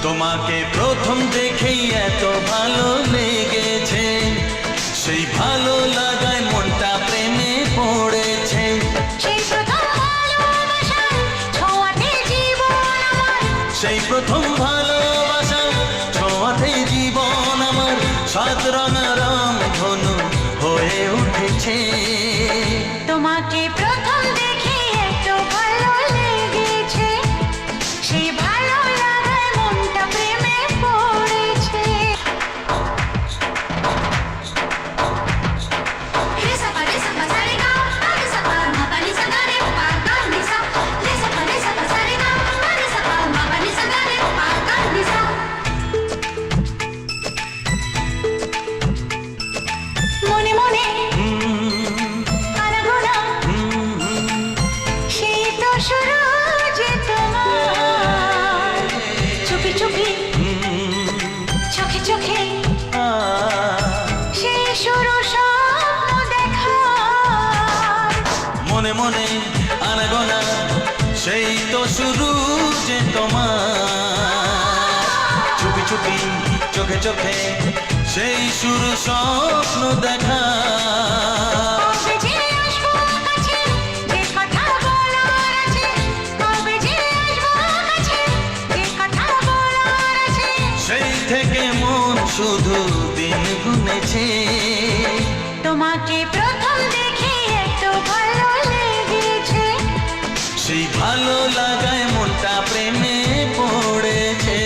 তোমাকে প্রথম দেখেই এত ভালো লেগেছে, সেই ভালো লাগায় মনটা প্রেমে পড়েছে। সেই প্রথম ভালোবাসার ছোঁয়াতে জীবন আমার, সেই প্রথম ভালোবাসা ছোঁয়াতে জীবন আমার সাত রঙা রং ধনু হয়ে উঠেছে। তোমাকে প্রথম দেখে এত ভালো লেগেছে, সেই ভালো লাগায় মনটা প্রেমে পড়েছে। মনে মনে আনাগোনা, সেই তো শুরু যে তোমার, চুপি চুপি চোখে চোখে, সেই শুরু স্বপ্ন দেখার। মনে মনে আনাগোনা, সেই তো শুরু যে তোমার, চুপি চুপি চোখে চোখে, সেই শুরু স্বপ্ন দেখা। কবে যে আসবো কাছে, যে কথা বলার আছে, কবে যে আসবো কাছে, যে কথা বলার আছে। সেই থেকে মন শুধু দিন গুনেছে। তোমাকে প্রথম দেখে এত ভালো লেগেছে, সেই ভালো লাগায় মনটা প্রেমে পড়েছে।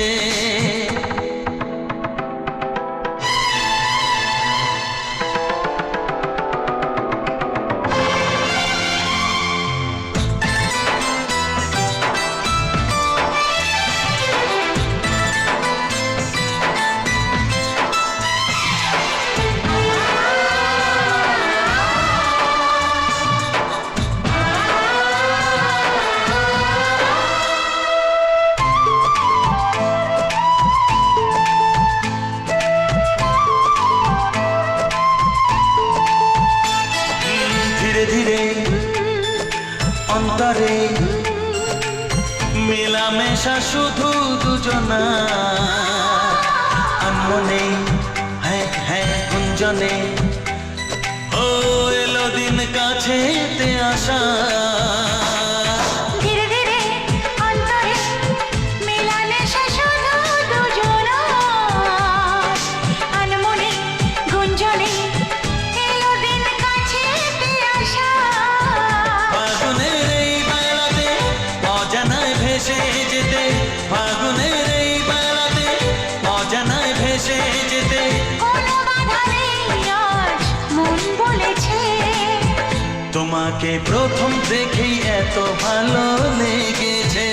ধীরে ধীরে অন্তরে মেলামেশা শুধু দুজনা, আনমনে হ্যাঁ হ্যাঁ গুঞ্জনে, ও এলো দিন কাছেতে আসা। ধীরে ধীরে অন্তরে মেলামেশা শুধু দুজনার, আনমনে গুঞ্জনে, এলো দিন কাছেতে আসা। ফাগুনের এই বেলাতে অজানায় ভেসে যেতে, ফাগুনের এই বেলাতে অজানায় ভেসে যেতে, কোনো বাধা নেই আজ মন বলেছে। তোমাকে প্রথম দেখেই এত ভালো লেগেছে।